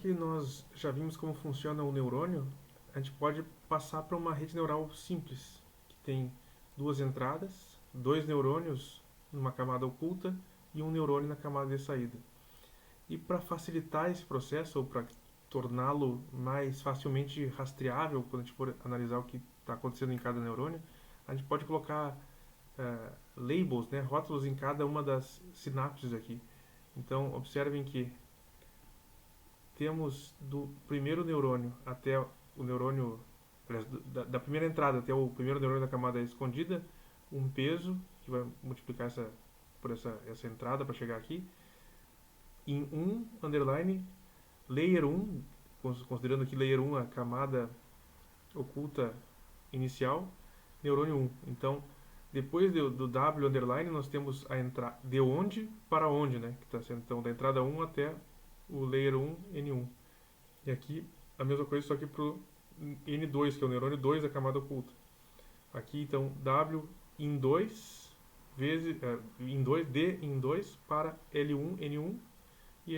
Que nós já vimos como funciona o neurônio, a gente pode passar para uma rede neural simples, que tem duas entradas, dois neurônios numa camada oculta e um neurônio na camada de saída. E para facilitar esse processo, ou para torná-lo mais facilmente rastreável, quando a gente for analisar o que está acontecendo em cada neurônio, a gente pode colocar labels, né, rótulos em cada uma das sinapses aqui. Então, observem que temos do primeiro neurônio até o neurônio, aliás, da primeira entrada até o primeiro neurônio da camada escondida, um peso que vai multiplicar por essa entrada para chegar aqui, em underline, layer 1, considerando aqui layer 1 a camada oculta inicial, neurônio 1. Então, depois do W underline, nós temos a entrada de onde para onde, né? Que está sendo então da entrada 1 até o layer 1, N1. E aqui a mesma coisa, só que para o N2, que é o neurônio 2 da camada oculta. Aqui então W em 2 vezes em 2 D em 2 para L1 N1 e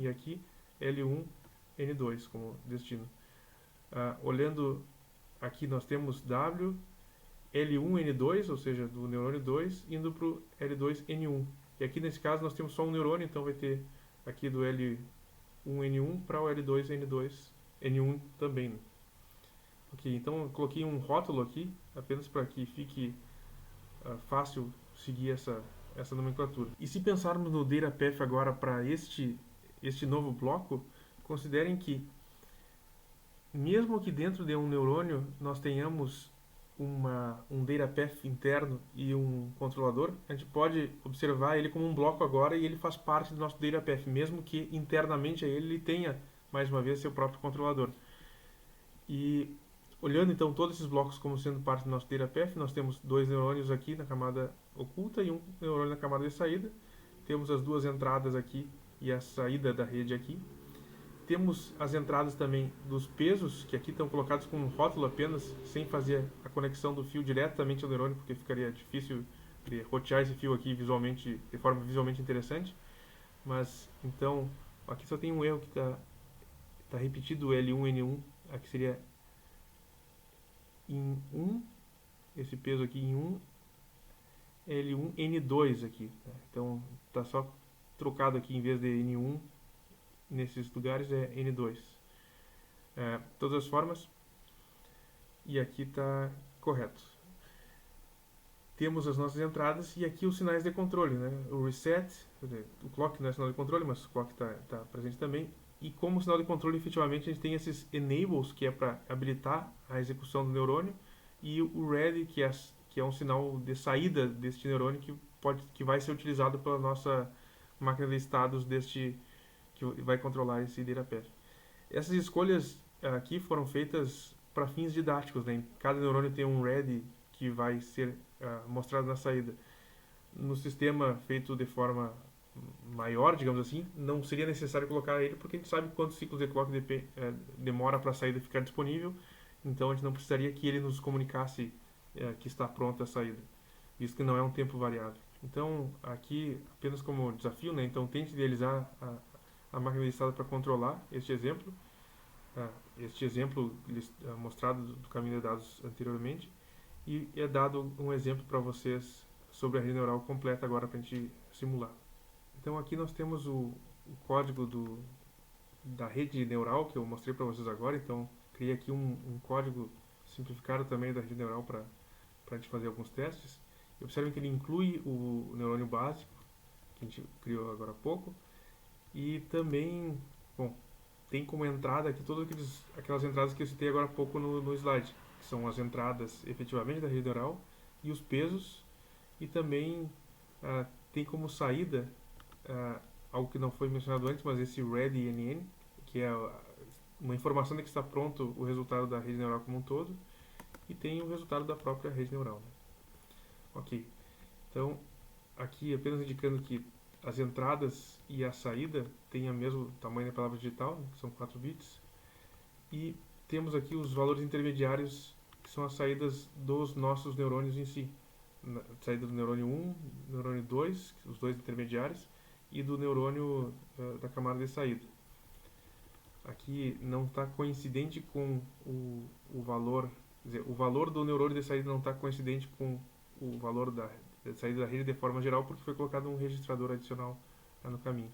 aqui L1 N2 como destino. Olhando aqui nós temos W L1 N2, ou seja, do neurônio 2 indo para o L2 N1. E aqui nesse caso nós temos só um neurônio, então vai ter aqui do L1 N1 para o L2 N2 N1 também. Né? Ok, então eu coloquei um rótulo aqui, apenas para que fique fácil seguir essa nomenclatura. E se pensarmos no DataPath agora para este novo bloco, considerem que, mesmo que dentro de um neurônio nós tenhamos um DataPath interno e um controlador, a gente pode observar ele como um bloco agora e ele faz parte do nosso DataPath, mesmo que internamente a ele tenha, mais uma vez, seu próprio controlador. E olhando então todos esses blocos como sendo parte do nosso DataPath, nós temos dois neurônios aqui na camada oculta e um neurônio na camada de saída. Temos as duas entradas aqui e a saída da rede aqui. Temos as entradas também dos pesos, que aqui estão colocados com um rótulo apenas, sem fazer a conexão do fio diretamente ao neurônio, porque ficaria difícil de rotear esse fio aqui visualmente, de forma visualmente interessante. Mas, então, aqui só tem um erro que está repetido, L1, N1, aqui seria em 1, esse peso aqui em 1, L1, N2 aqui. Né? Então, está só trocado aqui, em vez de N1, nesses lugares é N2. Todas as formas, e aqui está correto. Temos as nossas entradas e aqui os sinais de controle, né? O reset, o clock não é sinal de controle, mas o clock está presente também. E como sinal de controle, efetivamente, a gente tem esses enables, que é para habilitar a execução do neurônio, e o ready, que é um sinal de saída deste neurônio que vai ser utilizado pela nossa máquina de estados que vai controlar esse DataPath. Essas escolhas aqui foram feitas para fins didáticos, né? Cada neurônio tem um ready que vai ser mostrado na saída. No sistema feito de forma maior, digamos assim, não seria necessário colocar ele, porque a gente sabe quantos ciclos de clock demora para a saída ficar disponível, então a gente não precisaria que ele nos comunicasse que está pronta a saída, visto que não é um tempo variável. Então, aqui, apenas como desafio, né? Então tente idealizar a máquina de estado para controlar este exemplo. Este exemplo mostrado do caminho de dados anteriormente, e é dado um exemplo para vocês sobre a rede neural completa agora para a gente simular. Então aqui nós temos o código da rede neural que eu mostrei para vocês agora. Então criei aqui um código simplificado também da rede neural para a gente fazer alguns testes. E observem que ele inclui o neurônio básico que a gente criou agora há pouco, e também, bom, tem como entrada aqui todas aquelas entradas que eu citei agora há pouco no slide, que são as entradas efetivamente da rede neural e os pesos, e também tem como saída algo que não foi mencionado antes, mas esse ready_nn, que é uma informação de que está pronto o resultado da rede neural como um todo, e tem o resultado da própria rede neural. Né? Ok, então aqui apenas indicando que as entradas e a saída têm o mesmo tamanho da palavra digital, né, que são 4 bits, e temos aqui os valores intermediários, que são as saídas dos nossos neurônios em si. Saída do neurônio 1, neurônio 2, os dois intermediários, e do neurônio da camada de saída. aqui não está coincidente com o valor, quer dizer, o valor do neurônio de saída não está coincidente com o valor da saída da rede de forma geral, porque foi colocado um registrador adicional no caminho.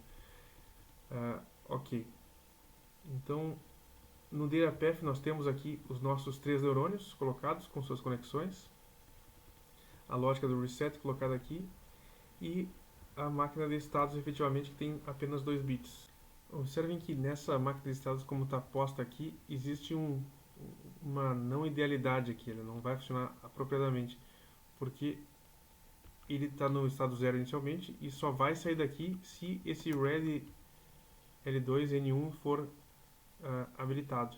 Ok. Então, no DataPath nós temos aqui os nossos 3 neurônios colocados com suas conexões, a lógica do reset colocada aqui e a máquina de estados efetivamente que tem apenas 2 bits. Observem que nessa máquina de estados, como está posta aqui, existe uma não idealidade aqui, ele não vai funcionar apropriadamente, porque ele está no estado 0 inicialmente e só vai sair daqui se esse ready L2 N1 for habilitado,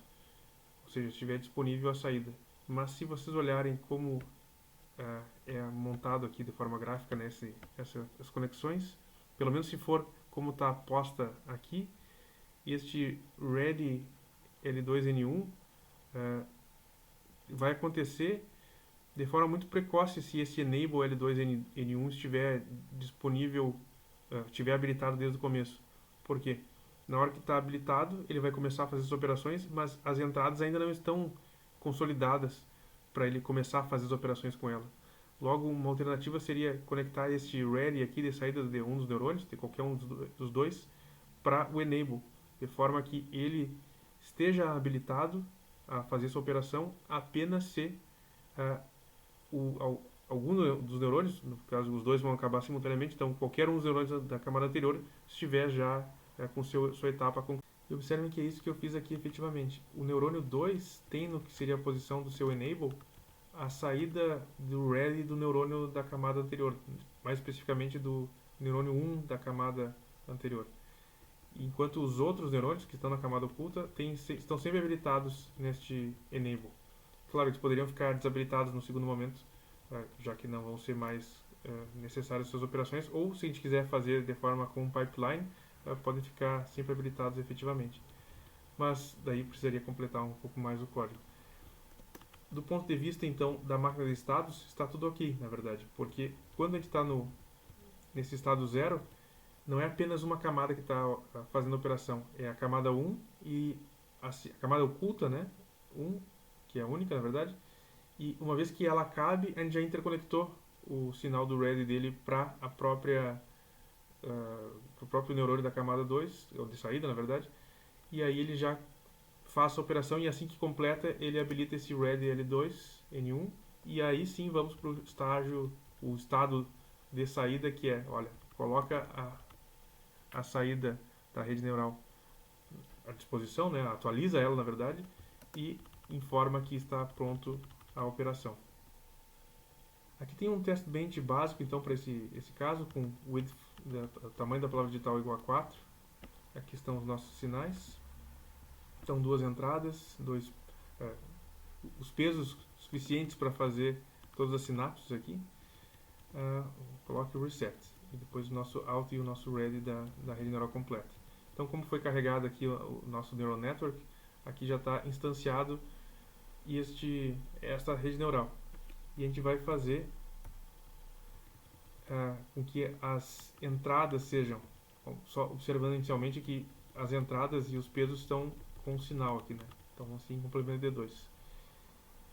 ou seja, estiver disponível a saída. Mas se vocês olharem como é montado aqui de forma gráfica, né, essas conexões, pelo menos se for como está posta aqui, este ready L2 N1 vai acontecer de forma muito precoce se esse enable L2 N1 estiver disponível, estiver habilitado desde o começo. Por quê? Na hora que está habilitado, ele vai começar a fazer as operações, mas as entradas ainda não estão consolidadas para ele começar a fazer as operações com ela. Logo, uma alternativa seria conectar este ready aqui de saída de um dos neurônios, de qualquer um dos dois, para o enable, de forma que ele esteja habilitado a fazer essa operação apenas se algum dos neurônios, no caso os dois vão acabar simultaneamente, então qualquer um dos neurônios da camada anterior estiver já com sua etapa concluída. E observem que é isso que eu fiz aqui efetivamente. O neurônio 2 tem no que seria a posição do seu enable a saída do ready do neurônio da camada anterior, mais especificamente do neurônio 1 da camada anterior. Enquanto os outros neurônios que estão na camada oculta estão sempre habilitados neste enable. Claro, eles poderiam ficar desabilitados no segundo momento, já que não vão ser mais necessárias suas operações, ou se a gente quiser fazer de forma com pipeline, podem ficar sempre habilitados efetivamente. Mas daí precisaria completar um pouco mais o código. Do ponto de vista, então, da máquina de estados, está tudo ok, na verdade, porque quando a gente está nesse estado 0, não é apenas uma camada que está fazendo a operação, é a camada 1 e a camada oculta, né? 1, que é a única, na verdade, e uma vez que ela cabe, a gente já interconectou o sinal do ready dele para o próprio neurônio da camada 2, ou de saída, na verdade, e aí ele já faz a operação e assim que completa, ele habilita esse ready L2, N1, e aí sim vamos para o estado de saída, que é, olha, coloca a saída da rede neural à disposição, né, atualiza ela, na verdade, e informa que está pronto a operação. Aqui tem um test bench básico, então, para esse caso, com width, o tamanho da palavra digital igual a 4. Aqui estão os nossos sinais. Então, 2 entradas, os pesos suficientes para fazer todas as sinapses aqui. Coloque o reset. E depois o nosso out e o nosso ready da rede neural completa. Então, como foi carregado aqui o nosso neural network, aqui já está instanciado esta rede neural. E a gente vai fazer com que as entradas sejam, só observando inicialmente que as entradas e os pesos estão com sinal aqui, né? Então, assim, complemento de D2.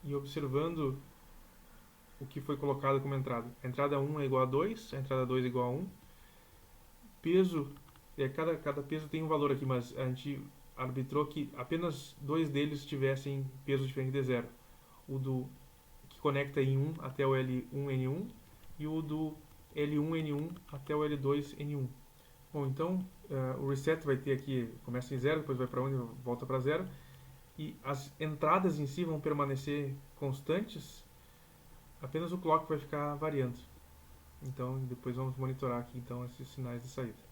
E observando o que foi colocado como entrada. A entrada 1 é igual a 2, a entrada 2 é igual a 1. Peso, cada peso tem um valor aqui, mas a gente arbitrou que apenas 2 deles tivessem peso diferente de 0. O que conecta em 1 até o L1N1 e o do L1N1 até o L2N1. Bom, então o reset vai ter aqui, começa em 0, depois vai para 1 e volta para 0. E as entradas em si vão permanecer constantes, apenas o clock vai ficar variando. Então, depois vamos monitorar aqui então esses sinais de saída.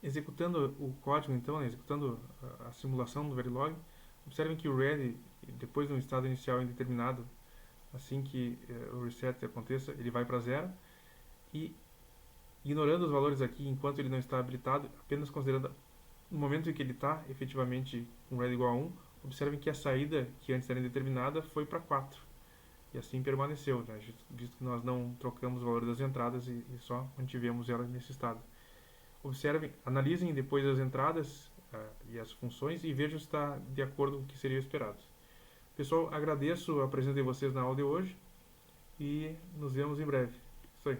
Executando o código, então, né, executando a simulação do Verilog, observem que o ready, depois de um estado inicial indeterminado, assim que o reset aconteça, ele vai para 0. E, ignorando os valores aqui, enquanto ele não está habilitado, apenas considerando no momento em que ele está efetivamente com ready igual a 1, observem que a saída, que antes era indeterminada, foi para 4. E assim permaneceu, né, visto que nós não trocamos o valor das entradas e só mantivemos ela nesse estado. Observem, analisem depois as entradas, e as funções e vejo se está de acordo com o que seria esperado. Pessoal, agradeço a presença de vocês na aula de hoje e nos vemos em breve. Isso aí.